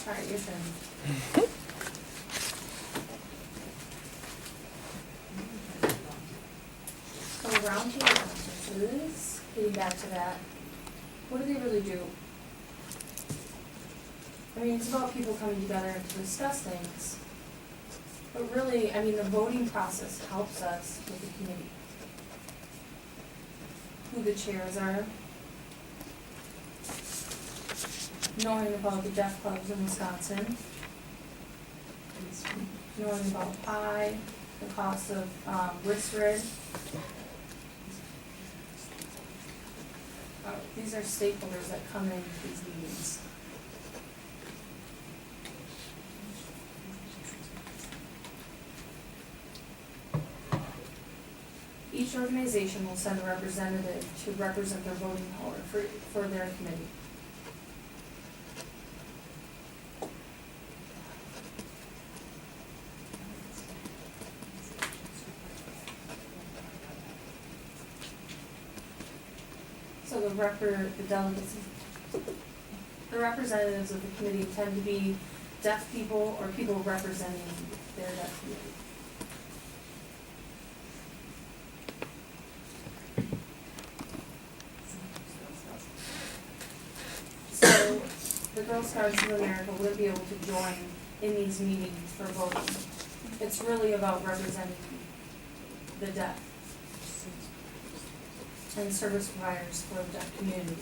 Alright, your turn. So roundtable conferences, getting back to that, what do they really do? I mean, it's about people coming together to discuss things. But really, I mean, the voting process helps us with the committee. Who the chairs are. Knowing about the deaf clubs in Wisconsin. Knowing about PI, the cost of WISRID. These are stakeholders that come in these meetings. Each organization will send a representative to represent their voting power for their committee. So the delegates, the representatives of the committee tend to be deaf people or people representing their deaf community. So the Girl Scouts of America would be able to join in these meetings for voting. It's really about representing the deaf and service providers for the deaf community.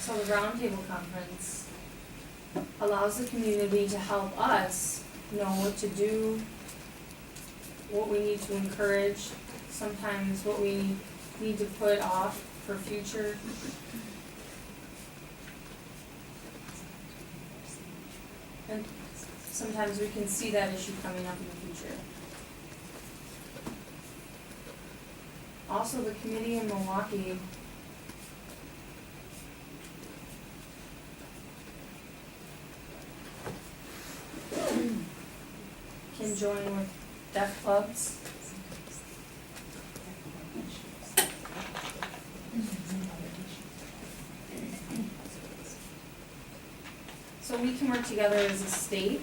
So the roundtable conference allows the community to help us know what to do, what we need to encourage, sometimes what we need to put off for future. And sometimes we can see that issue coming up in the future. Also, the committee in Milwaukee can join with deaf clubs. So we can work together as a state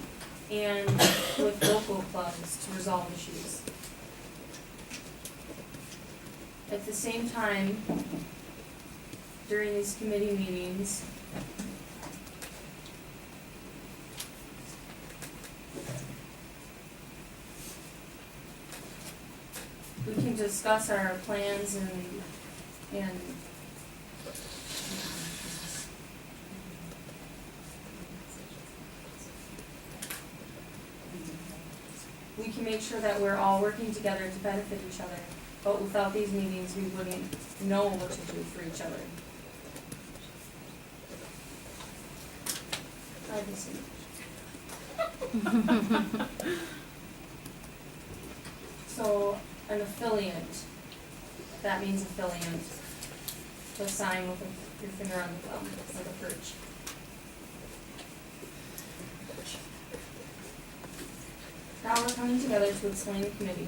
and with local clubs to resolve issues. At the same time, during these committee meetings, we can discuss our plans and we can make sure that we're all working together to benefit each other. But without these meetings, we wouldn't know what to do for each other. So, an affiliate, that means affiliate. The sign with your finger on the thumb, like a perch. Now we're coming together to explain the committee.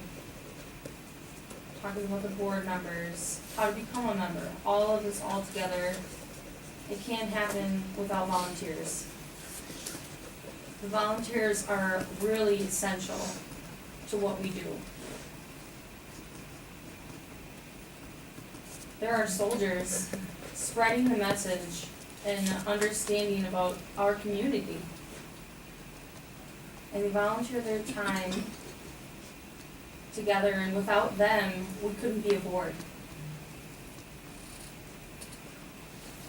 Talking about the board members, how to become a member, all of this all together. It can't happen without volunteers. The volunteers are really essential to what we do. There are soldiers spreading the message and understanding about our community. And they volunteer their time together, and without them, we couldn't be a board.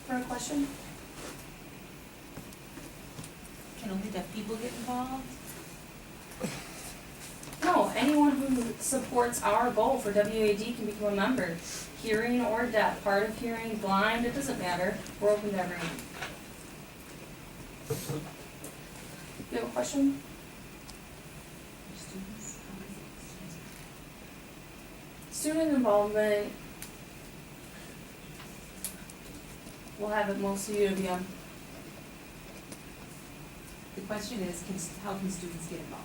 For a question? Can only deaf people get involved? No, anyone who supports our goal for WAD can become a member. Hearing or deaf, hard of hearing, blind, it doesn't matter. We're open to everyone. You have a question? Student involvement, we'll have it mostly UWM. The question is, how can students get involved?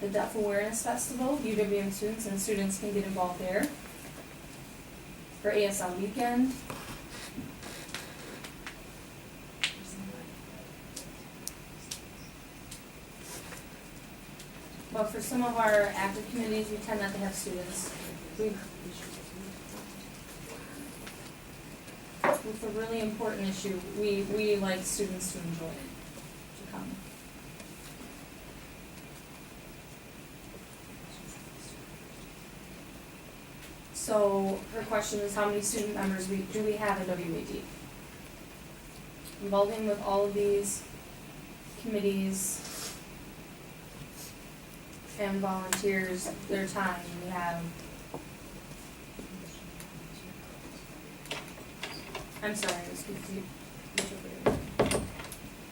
the Deaf Awareness Festival, UWM students and students can get involved there. For ASL weekend. But for some of our active committees, we tend not to have students. With a really important issue, we like students to enjoy it, to come. So her question is, how many student members do we have in WAD? Involving with all of these committees and volunteers, their time, we have, I'm sorry, I was confused.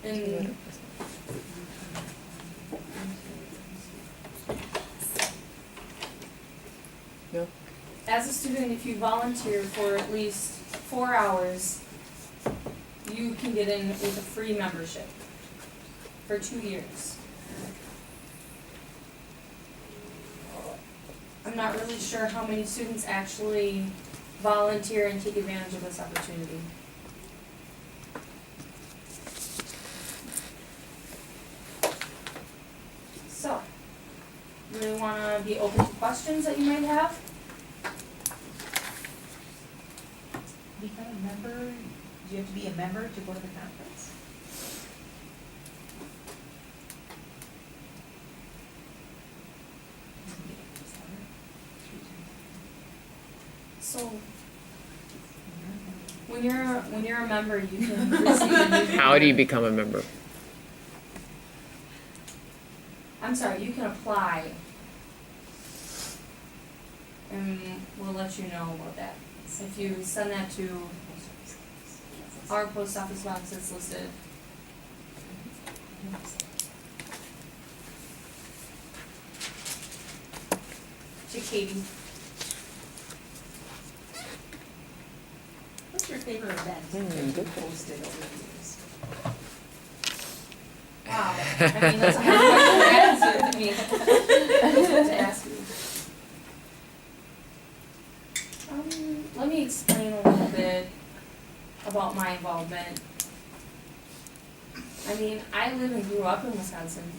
And No. as a student, if you volunteer for at least 4 hours, you can get in with a free membership for 2 years. I'm not really sure how many students actually volunteer and take advantage of this opportunity. So, really wanna be open to questions that you might have? Become a member, do you have to be a member to go to the conference? So, when you're a member, you can receive a new. How do you become a member? I'm sorry, you can apply. And we'll let you know about that. If you send that to our post office box that's listed. To Katie. What's your favorite event that good you've hosted over the years? Wow, I mean, that's a hard question to answer to me. To ask you. Let me explain a little bit about my involvement. I mean, I live and grew up in Wisconsin.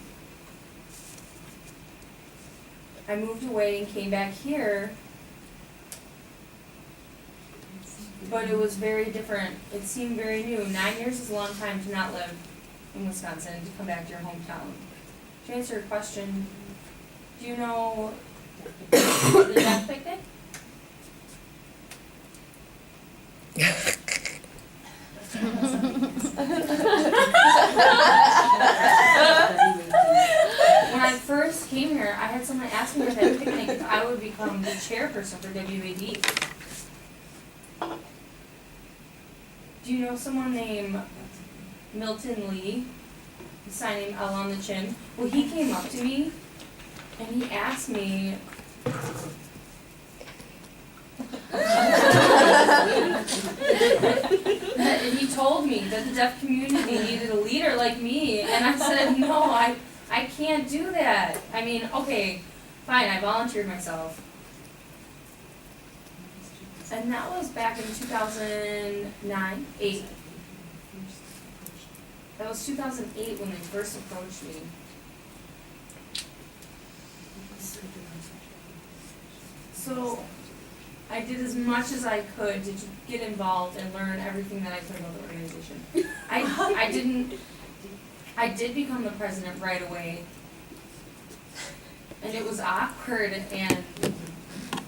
I moved away and came back here, but it was very different. It seemed very new. 9 years is a long time to not live in Wisconsin, to come back to your hometown. To answer your question, do you know the Deaf Picnic? When I first came here, I had someone ask me at that picnic if I would become the chairperson for WAD. Do you know someone named Milton Lee? Signing L on the chin. Well, he came up to me and he asked me he told me that the deaf community needed a leader like me, and I said, no, I can't do that. I mean, okay, fine, I volunteered myself. And that was back in 2009, 8. That was 2008 when they first approached me. So I did as much as I could to get involved and learn everything that I could about the organization. I did become the president right away. And it was awkward and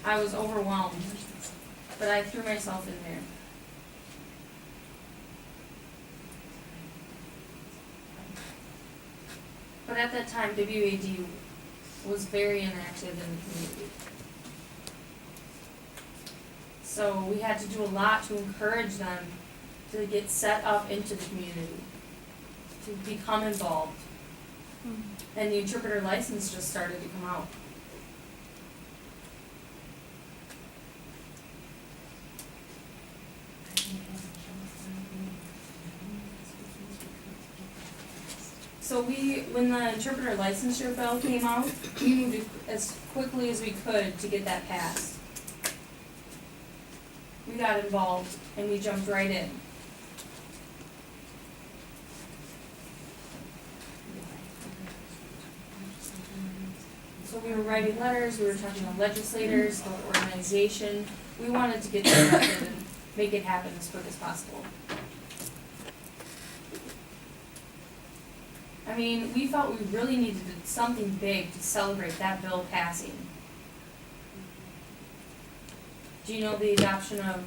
I was overwhelmed. But I threw myself in there. But at that time, WAD was very inactive in the community. So we had to do a lot to encourage them to get set up into the community, to become involved. And the interpreter license just started to come out. So So when the interpreter licensure bill came out, we moved as quickly as we could to get that passed. We got involved and we jumped right in. So we were writing letters, we were talking to legislators, the organization. We wanted to get that elected and make it happen as quick as possible. I mean, we felt we really needed something big to celebrate that bill passing. Do you know the adoption of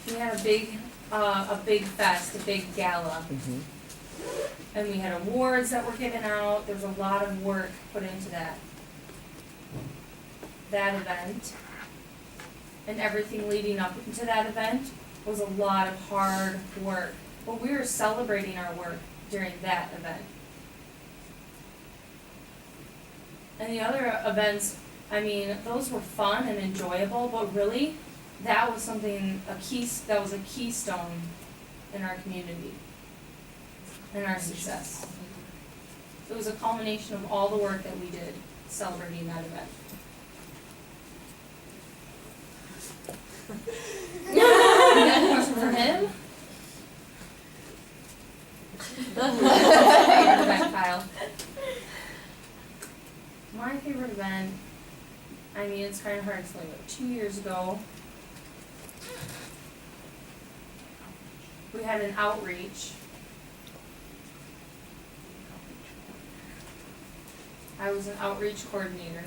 we had a big fest, a big gala. Mhm. And we had awards that were given out. There was a lot of work put into that event. And everything leading up into that event was a lot of hard work. But we were celebrating our work during that event. And the other events, I mean, those were fun and enjoyable, but really, that was that was a keystone in our community and our success. It was a culmination of all the work that we did celebrating that event. You got a question for him? Back, Kyle. My favorite event, I mean, it's kind of hard to explain, but 2 years ago, we had an outreach. I was an outreach coordinator.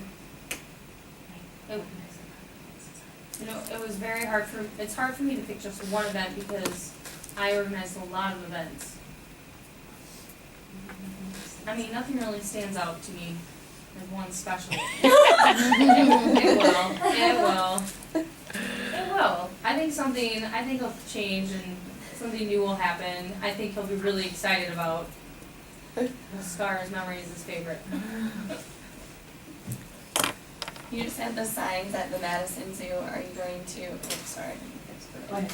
It was very hard it's hard for me to pick just one event because I organized a lot of events. I mean, nothing really stands out to me as one special. It will. I think it'll change and something new will happen. I think he'll be really excited about. Scar's memory is his favorite. You just had the signs at the Madison Zoo. Are you going to, sorry. Go ahead.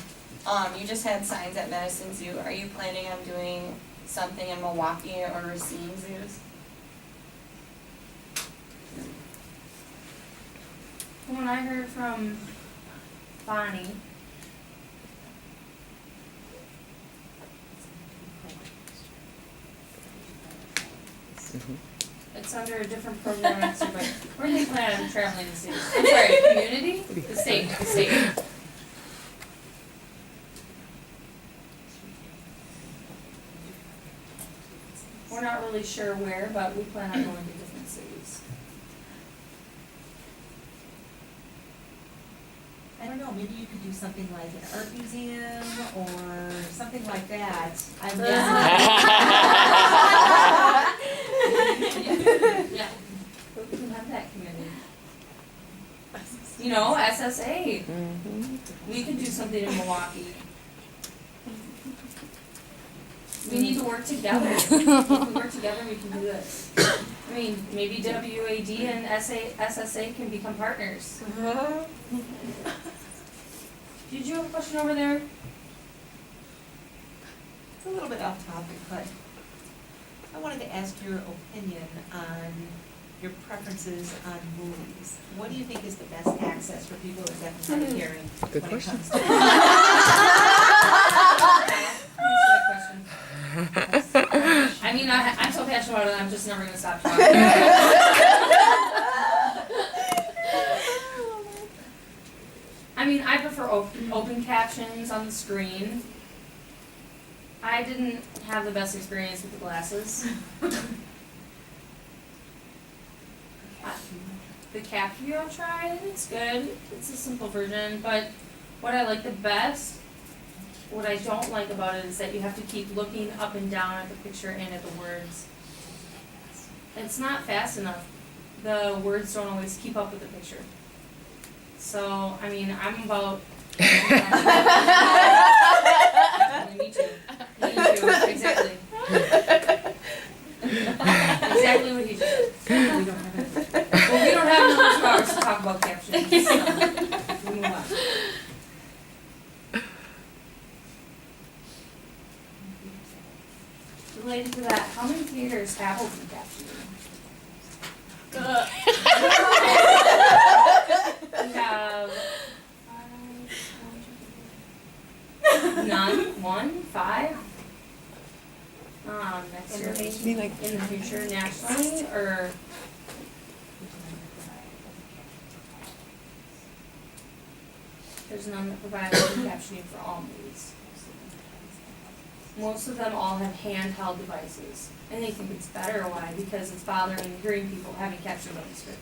You just had signs at Madison Zoo. Are you planning on doing something in Milwaukee or Racine zoos? When I heard from Bonnie, Mhm. it's under a different program next year, but where do they plan on traveling to see? I'm sorry, community? The state. We're not really sure where, but we plan on going to different cities. I don't know, maybe you could do something like an art museum or something like that. Yeah, we can have that community. You know, SSA, Mhm. we could do something in Milwaukee. We need to work together. If we work together, we can do this. I mean, maybe WAD and SSA can become partners. Did you have a question over there? It's a little bit off topic, but I wanted to ask your opinion on your preferences on movies. What do you think is the best access for people with deaf and hard of hearing? Good when question. It comes to Answer that question. I mean, I'm so passionate about it, I'm just never gonna stop talking. I mean, I prefer open captions on the screen. I didn't have the best experience with the glasses. The Caprio I've tried, it's good. It's a simple version, but what I like the best, what I don't like about it is that you have to keep looking up and down at the picture and at the words. It's not fast enough. The words don't always keep up with the picture. So, I mean, I'm about... Me too, exactly. Exactly what he just said. we don't have it. Well, we don't have enough hours to talk about captions. related to that, how many theaters have open captioning? We have none, one, five? Next year, I mean, like, in the future nationally, or? There's none that provide open captioning for all movies. Most of them all have handheld devices, and they think it's better. Why? Because it's bothering hearing people having captions on the screen.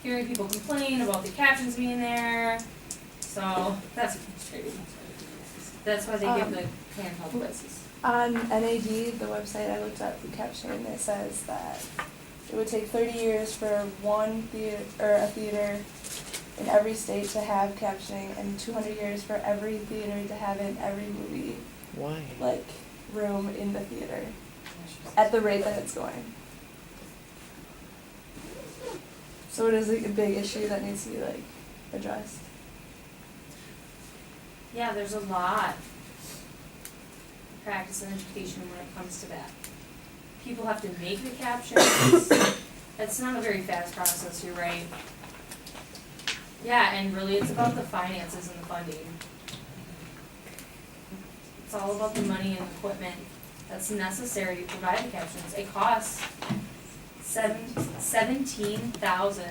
Hearing people complain about the captions being there, so that's frustrating. That's why they give the handheld devices. On NAD, the website I looked up for captioning, it says that it would take 30 years for one theater or a theater in every state to have captioning, and 200 years for every theater to have it in every movie, why? like, room in the theater, at the rate that it's going. So it is like a big issue that needs to be like addressed. Yeah, there's a lot of practice and education when it comes to that. People have to make the captions. It's not a very fast process, you're right. Yeah, and really it's about the finances and the funding. It's all about the money and equipment that's necessary to provide the captions. It costs $17,000